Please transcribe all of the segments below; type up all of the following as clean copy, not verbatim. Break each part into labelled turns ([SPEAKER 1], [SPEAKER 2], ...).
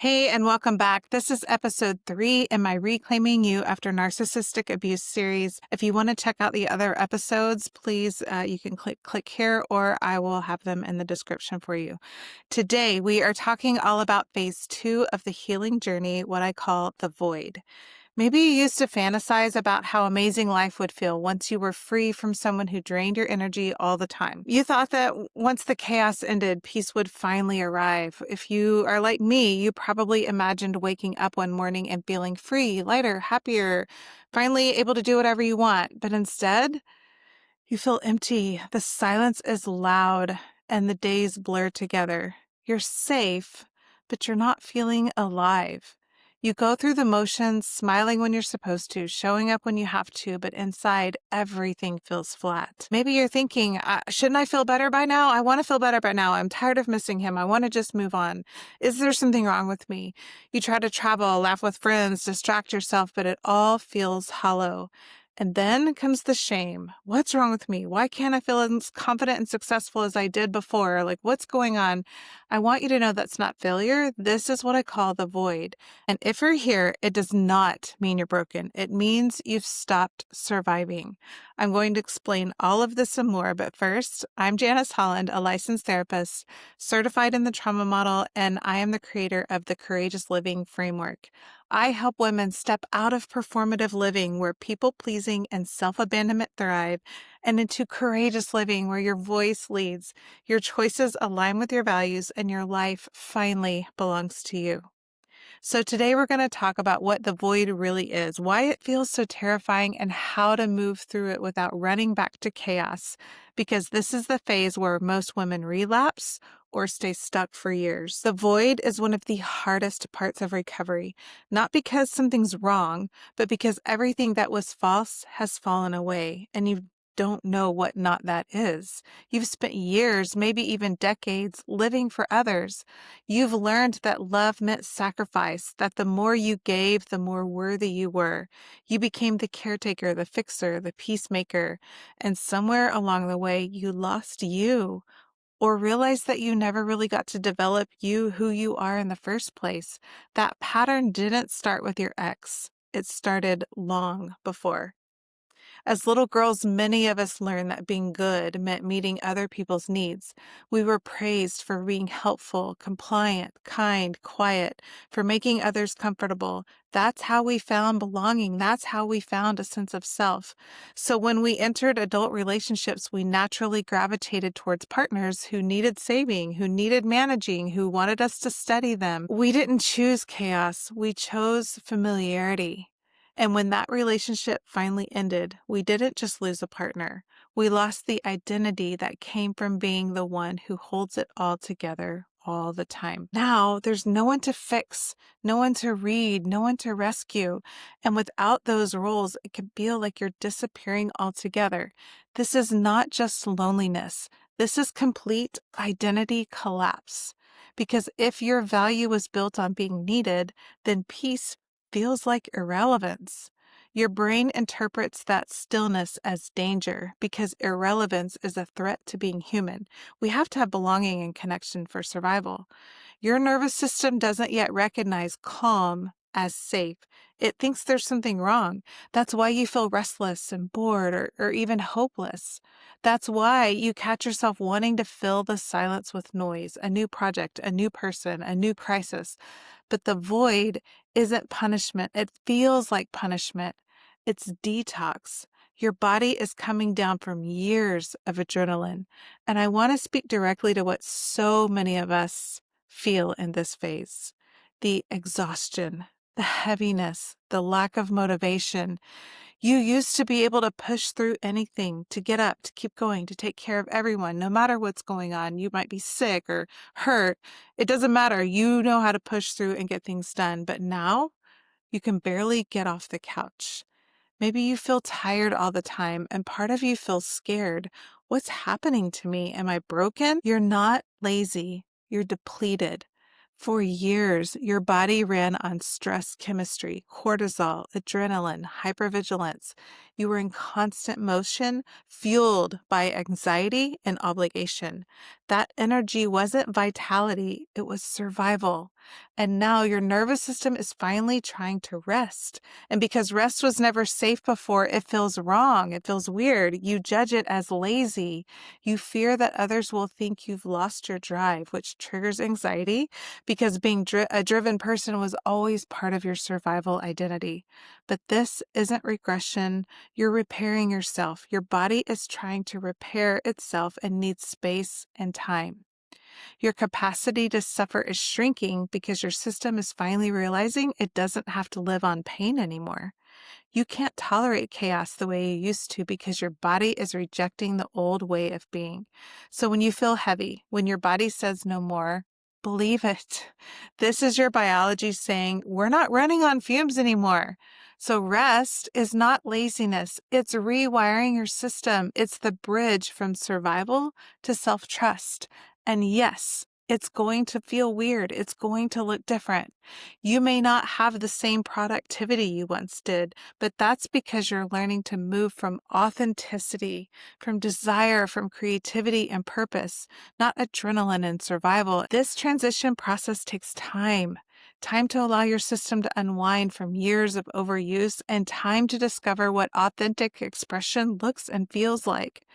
[SPEAKER 1] Hey, and welcome back. This is episode 3 in my Reclaiming You After Narcissistic Abuse series. If you want to check out the other episodes, please, you can click here, or I will have them in the description for you. Today, we are talking all about phase 2 of the healing journey, what I call the void. Maybe you used to fantasize about how amazing life would feel once you were free from someone who drained your energy all the time. You thought that once the chaos ended, peace would finally arrive. If you are like me, you probably imagined waking up one morning and feeling free, lighter, happier, finally able to do whatever you want. But instead, you feel empty. The silence is loud and the days blur together. You're safe, but you're not feeling alive. You go through the motions, smiling when you're supposed to, showing up when you have to, but inside, everything feels flat. Maybe you're thinking, shouldn't I feel better by now? I want to feel better by now. I'm tired of missing him. I want to just move on. Is there something wrong with me? You try to travel, laugh with friends, distract yourself, but it all feels hollow. And then comes the shame. What's wrong with me? Why can't I feel as confident and successful as I did before? Like, what's going on? I want you to know that's not failure. This is what I call the void. And if you're here, it does not mean you're broken. It means you've stopped surviving. I'm going to explain all of this and more, but first, I'm Janice Holland, a licensed therapist, certified in the trauma model, and I am the creator of the Courageous Living Framework. I help women step out of performative living where people-pleasing and self-abandonment thrive and into courageous living where your voice leads, your choices align with your values, and your life finally belongs to you. So today we're going to talk about what the void really is, why it feels so terrifying, and how to move through it without running back to chaos, because this is the phase where most women relapse or stay stuck for years. The void is one of the hardest parts of recovery, not because something's wrong, but because everything that was false has fallen away, and you don't know what not that is. You've spent years, maybe even decades, living for others. You've learned that love meant sacrifice, that the more you gave, the more worthy you were. You became the caretaker, the fixer, the peacemaker, and somewhere along the way, you lost you, or realized that you never really got to develop you, who you are in the first place. That pattern didn't start with your ex. It started long before. As little girls, many of us learned that being good meant meeting other people's needs. We were praised for being helpful, compliant, kind, quiet, for making others comfortable. That's how we found belonging. That's how we found a sense of self. So when we entered adult relationships, we naturally gravitated towards partners who needed saving, who needed managing, who wanted us to study them. We didn't choose chaos. We chose familiarity. And when that relationship finally ended, we didn't just lose a partner. We lost the identity that came from being the one who holds it all together all the time. Now, there's no one to fix, no one to read, no one to rescue. And without those roles, it can feel like you're disappearing altogether. This is not just loneliness. This is complete identity collapse. Because if your value was built on being needed, then peace feels like irrelevance. Your brain interprets that stillness as danger because irrelevance is a threat to being human. We have to have belonging and connection for survival. Your nervous system doesn't yet recognize calm as safe. It thinks there's something wrong. That's why you feel restless and bored or even hopeless. That's why you catch yourself wanting to fill the silence with noise, a new project, a new person, a new crisis. But the void isn't punishment. It feels like punishment. It's detox. Your body is coming down from years of adrenaline. And I want to speak directly to what so many of us feel in this phase. The exhaustion, the heaviness, the lack of motivation. You used to be able to push through anything, to get up, to keep going, to take care of everyone, no matter what's going on. You might be sick or hurt. It doesn't matter. You know how to push through and get things done. But now you can barely get off the couch. Maybe you feel tired all the time and part of you feels scared. What's happening to me? Am I broken? You're not lazy. You're depleted. For years, your body ran on stress chemistry, cortisol, adrenaline, hypervigilance. You were in constant motion, fueled by anxiety and obligation. That energy wasn't vitality, it was survival. And now your nervous system is finally trying to rest. And because rest was never safe before, it feels wrong. It feels weird. You judge it as lazy. You fear that others will think you've lost your drive, which triggers anxiety because being a driven person was always part of your survival identity. But this isn't regression. You're repairing yourself. Your body is trying to repair itself and needs space and time. Your capacity to suffer is shrinking because your system is finally realizing it doesn't have to live on pain anymore. You can't tolerate chaos the way you used to because your body is rejecting the old way of being. So when you feel heavy, when your body says no more, believe it. This is your biology saying, we're not running on fumes anymore. So rest is not laziness. It's rewiring your system. It's the bridge from survival to self-trust. And yes, it's going to feel weird. It's going to look different. You may not have the same productivity you once did, but that's because you're learning to move from authenticity, from desire, from creativity and purpose, not adrenaline and survival. This transition process takes time. Time to allow your system to unwind from years of overuse and time to discover what authentic expression looks and feels like.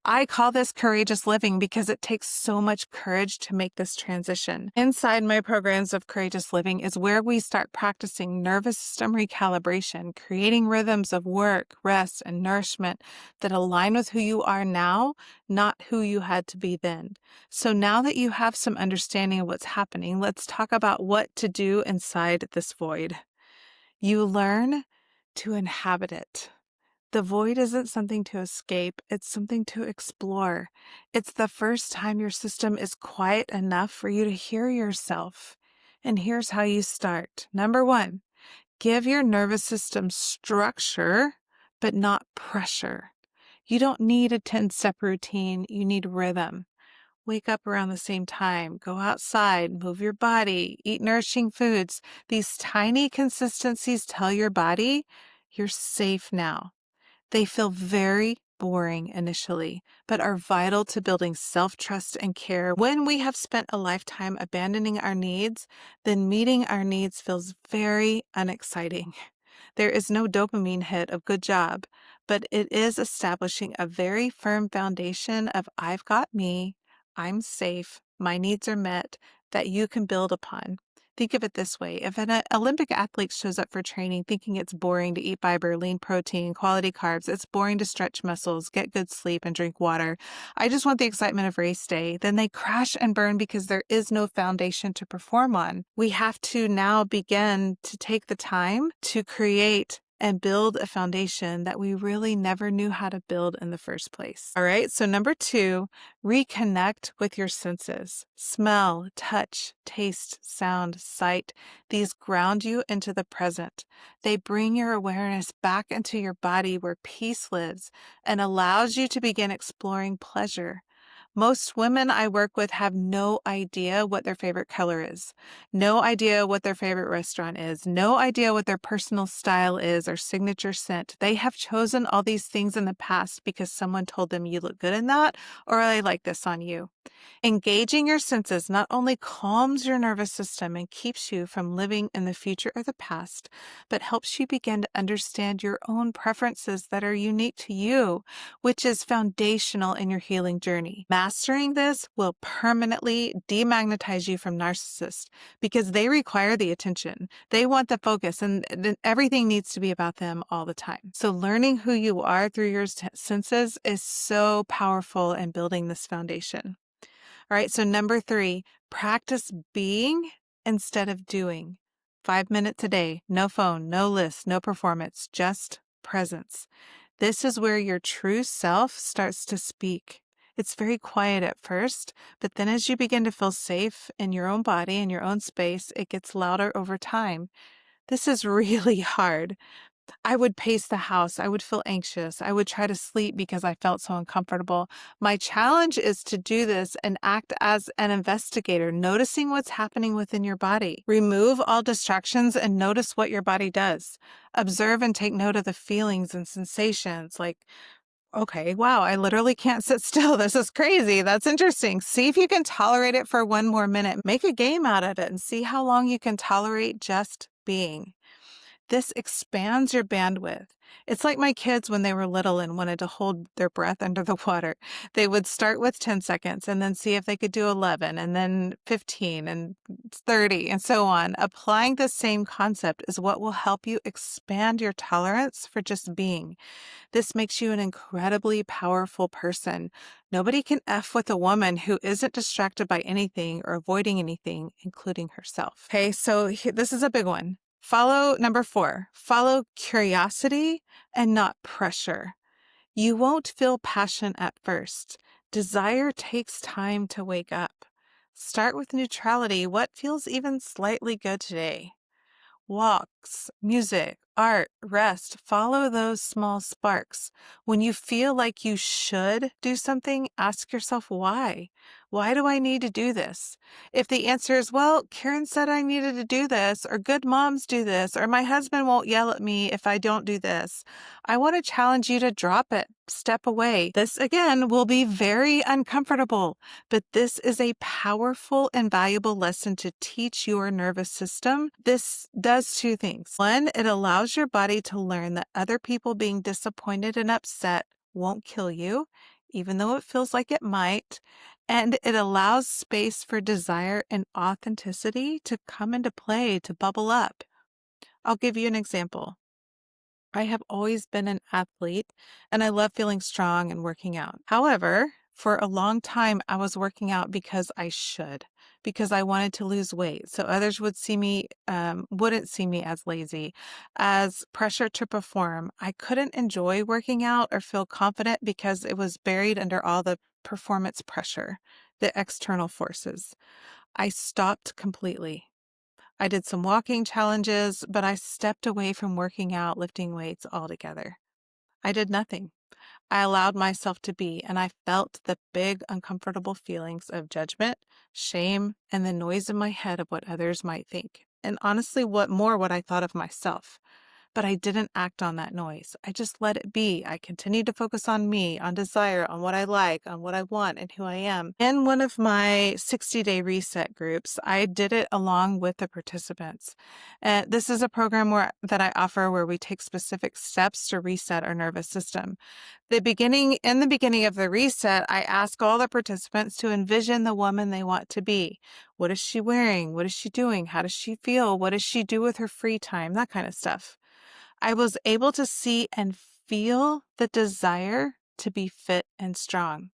[SPEAKER 1] I call this courageous living because it takes so much courage to make this transition. Inside my programs of courageous living is where we start practicing nervous system recalibration, creating rhythms of work, rest, and nourishment that align with who you are now, not who you had to be then. So now that you have some understanding of what's happening, let's talk about what to do inside this void. You learn to inhabit it. The void isn't something to escape, it's something to explore. It's the first time your system is quiet enough for you to hear yourself. And here's how you start. Number 1, give your nervous system structure, but not pressure. You don't need a 10-step routine, you need rhythm. Wake up around the same time, go outside, move your body, eat nourishing foods. These tiny consistencies tell your body you're safe now. They feel very boring initially, but are vital to building self-trust and care. When we have spent a lifetime abandoning our needs, then meeting our needs feels very unexciting. There is no dopamine hit of good job, but it is establishing a very firm foundation of I've got me, I'm safe, my needs are met, that you can build upon. Think of it this way. If an Olympic athlete shows up for training thinking it's boring to eat fiber, lean protein, quality carbs, it's boring to stretch muscles, get good sleep, and drink water. I just want the excitement of race day. Then they crash and burn because there is no foundation to perform on. We have to now begin to take the time to create and build a foundation that we really never knew how to build in the first place. All right, so number 2, reconnect with your senses. Smell, touch, taste, sound, sight. These ground you into the present. They bring your awareness back into your body where peace lives and allows you to begin exploring pleasure. Most women I work with have no idea what their favorite color is, no idea what their favorite restaurant is, no idea what their personal style is or signature scent. They have chosen all these things in the past because someone told them you look good in that, or I like this on you. Engaging your senses not only calms your nervous system and keeps you from living in the future or the past, but helps you begin to understand your own preferences that are unique to you, which is foundational in your healing journey. Mastering this will permanently demagnetize you from narcissists because they require the attention. They want the focus, and everything needs to be about them all the time. So learning who you are through your senses is so powerful in building this foundation. All right, so number 3, practice being instead of doing. 5 minutes a day, no phone, no list, no performance, just presence. This is where your true self starts to speak. It's very quiet at first, but then as you begin to feel safe in your own body and your own space, it gets louder over time. This is really hard. I would pace the house. I would feel anxious. I would try to sleep because I felt so uncomfortable. My challenge is to do this and act as an investigator, noticing what's happening within your body. Remove all distractions and notice what your body does. Observe and take note of the feelings and sensations like Okay, wow, I literally can't sit still. This is crazy. That's interesting. See if you can tolerate it for one more minute. Make a game out of it and see how long you can tolerate just being. This expands your bandwidth. It's like my kids when they were little and wanted to hold their breath under the water. They would start with 10 seconds and then see if they could do 11 and then 15 and 30 and so on. Applying the same concept is what will help you expand your tolerance for just being. This makes you an incredibly powerful person. Nobody can F with a woman who isn't distracted by anything or avoiding anything, including herself. Okay, so this is a big one. Follow number 4, follow curiosity and not pressure. You won't feel passion at first. Desire takes time to wake up. Start with neutrality. What feels even slightly good today? Walks, music, art, rest, follow those small sparks. When you feel like you should do something, ask yourself why. Why do I need to do this? If the answer is, well, Karen said I needed to do this, or good moms do this, or my husband won't yell at me if I don't do this, I want to challenge you to drop it, step away. This, again, will be very uncomfortable, but this is a powerful and valuable lesson to teach your nervous system. This does 2 things. 1, it allows your body to learn that other people being disappointed and upset won't kill you, even though it feels like it might. And it allows space for desire and authenticity to come into play, to bubble up. I'll give you an example. I have always been an athlete and I love feeling strong and working out. However, for a long time, I was working out because I should, because I wanted to lose weight. So others would see me, wouldn't see me as lazy, as pressure to perform. I couldn't enjoy working out or feel confident because it was buried under all the performance pressure, the external forces. I stopped completely. I did some walking challenges, but I stepped away from working out, lifting weights altogether. I did nothing. I allowed myself to be, and I felt the big, uncomfortable feelings of judgment, shame, and the noise in my head of what others might think. And honestly, what I thought of myself. But I didn't act on that noise. I just let it be. I continued to focus on me, on desire, on what I like, on what I want, and who I am. In one of my 60-day reset groups, I did it along with the participants. This is a program that I offer where we take specific steps to reset our nervous system. In the beginning of the reset, I ask all the participants to envision the woman they want to be. What is she wearing? What is she doing? How does she feel? What does she do with her free time? That kind of stuff. I was able to see and feel the desire to be fit and strong.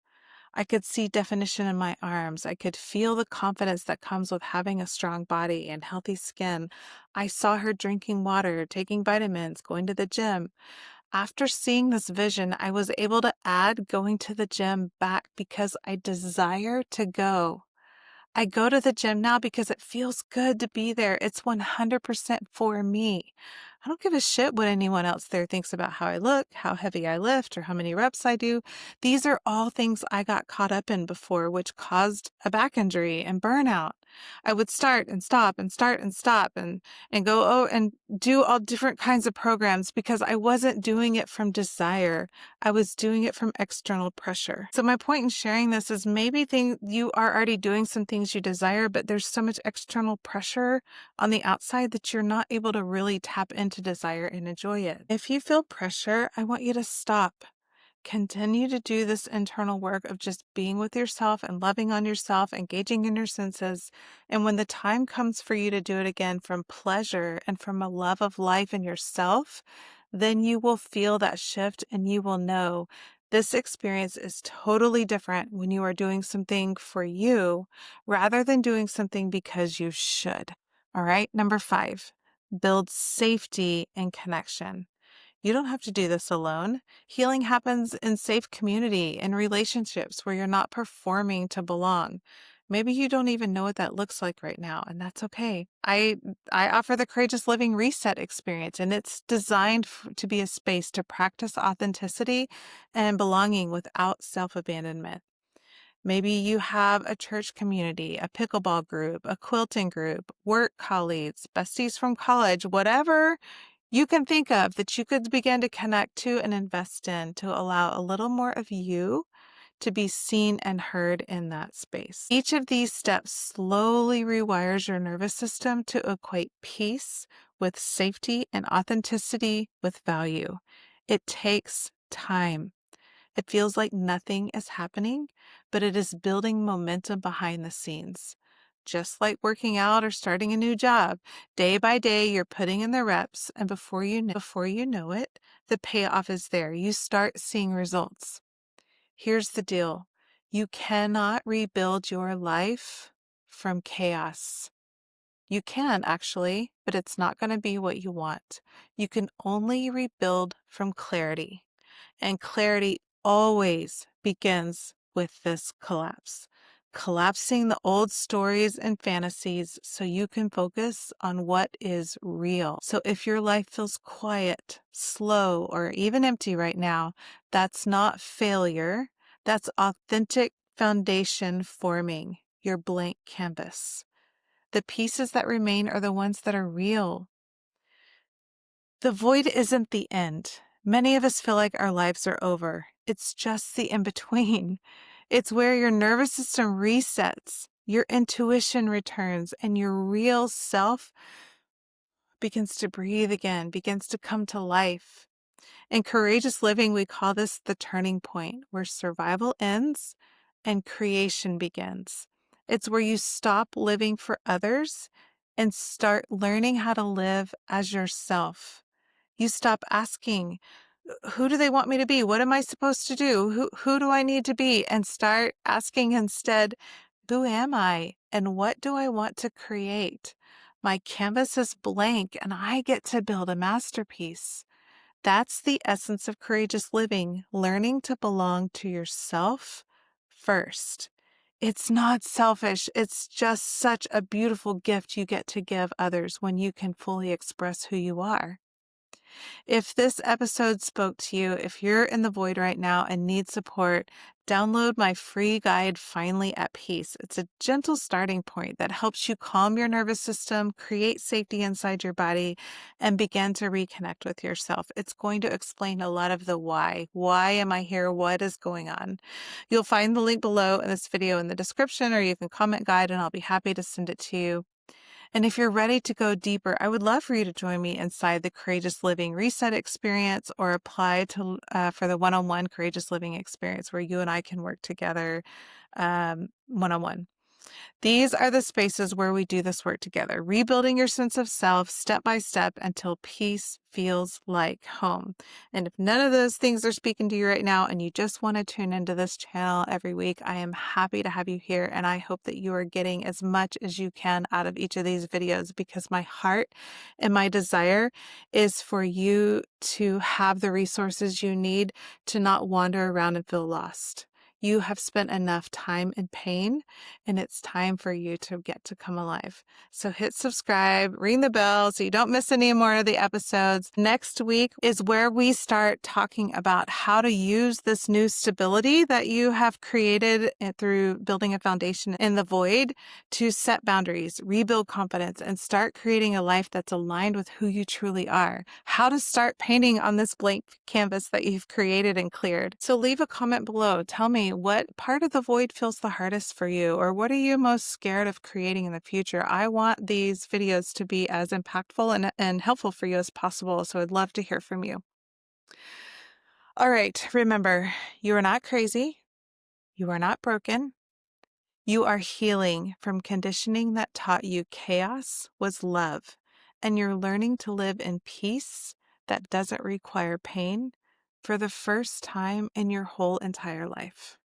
[SPEAKER 1] I could see definition in my arms. I could feel the confidence that comes with having a strong body and healthy skin. I saw her drinking water, taking vitamins, going to the gym. After seeing this vision, I was able to add going to the gym back because I desire to go. I go to the gym now because it feels good to be there. It's 100% for me. I don't give a shit what anyone else there thinks about how I look, how heavy I lift, or how many reps I do. These are all things I got caught up in before, which caused a back injury and burnout. I would start and stop and start and stop and go and do all different kinds of programs because I wasn't doing it from desire. I was doing it from external pressure. So my point in sharing this is maybe you are already doing some things you desire, but there's so much external pressure on the outside that you're not able to really tap into desire and enjoy it. If you feel pressure, I want you to stop. Continue to do this internal work of just being with yourself and loving on yourself, engaging in your senses. And when the time comes for you to do it again from pleasure and from a love of life and yourself, then you will feel that shift and you will know this experience is totally different when you are doing something for you rather than doing something because you should. All right. Number 5, build safety and connection. You don't have to do this alone. Healing happens in safe community and relationships where you're not performing to belong. Maybe you don't even know what that looks like right now, and that's okay. I offer the Courageous Living Reset experience, and it's designed to be a space to practice authenticity and belonging without self-abandonment. Maybe you have a church community, a pickleball group, a quilting group, work colleagues, besties from college, whatever you can think of that you could begin to connect to and invest in to allow a little more of you to be seen and heard in that space. Each of these steps slowly rewires your nervous system to equate peace with safety and authenticity with value. It takes time. It feels like nothing is happening, but it is building momentum behind the scenes. Just like working out or starting a new job, day by day you're putting in the reps, and before you know it, the payoff is there. You start seeing results. Here's the deal. You cannot rebuild your life from chaos. You can actually, but it's not going to be what you want. You can only rebuild from clarity. And clarity always begins with this collapse. Collapsing the old stories and fantasies so you can focus on what is real. So if your life feels quiet, slow, or even empty right now, that's not failure. That's authentic foundation forming your blank canvas. The pieces that remain are the ones that are real. The void isn't the end. Many of us feel like our lives are over. It's just the in-between. It's where your nervous system resets, your intuition returns, and your real self begins to breathe again, begins to come to life. In courageous living, we call this the turning point, where survival ends and creation begins. It's where you stop living for others and start learning how to live as yourself. You stop asking, who do they want me to be? What am I supposed to do? Who do I need to be? And start asking instead, who am I? And what do I want to create? My canvas is blank and I get to build a masterpiece. That's the essence of courageous living, learning to belong to yourself first. It's not selfish. It's just such a beautiful gift you get to give others when you can fully express who you are. If this episode spoke to you, if you're in the void right now and need support, download my free guide, Finally at Peace. It's a gentle starting point that helps you calm your nervous system, create safety inside your body, and begin to reconnect with yourself. It's going to explain a lot of the why. Why am I here? What is going on? You'll find the link below in this video in the description, or you can comment guide and I'll be happy to send it to you. And if you're ready to go deeper, I would love for you to join me inside the Courageous Living Reset experience, or apply to for the one-on-one Courageous Living experience where you and I can work together one-on-one. These are the spaces where we do this work together, rebuilding your sense of self step by step until peace feels like home. And if none of those things are speaking to you right now and you just want to tune into this channel every week, I am happy to have you here. And I hope that you are getting as much as you can out of each of these videos, because my heart and my desire is for you to have the resources you need to not wander around and feel lost. You have spent enough time in pain, and it's time for you to get to come alive. So hit subscribe, ring the bell so you don't miss any more of the episodes. Next week is where we start talking about how to use this new stability that you have created through building a foundation in the void to set boundaries, rebuild confidence, and start creating a life that's aligned with who you truly are. How to start painting on this blank canvas that you've created and cleared. So leave a comment below. Tell me, what part of the void feels the hardest for you, or what are you most scared of creating in the future? I want these videos to be as impactful and helpful for you as possible, so I'd love to hear from you. All right, remember, you are not crazy. You are not broken. You are healing from conditioning that taught you chaos was love, and you're learning to live in peace that doesn't require pain for the first time in your whole entire life.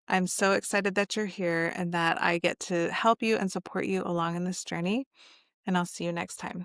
[SPEAKER 1] I'm so excited that you're here and that I get to help you and support you along in this journey, and I'll see you next time.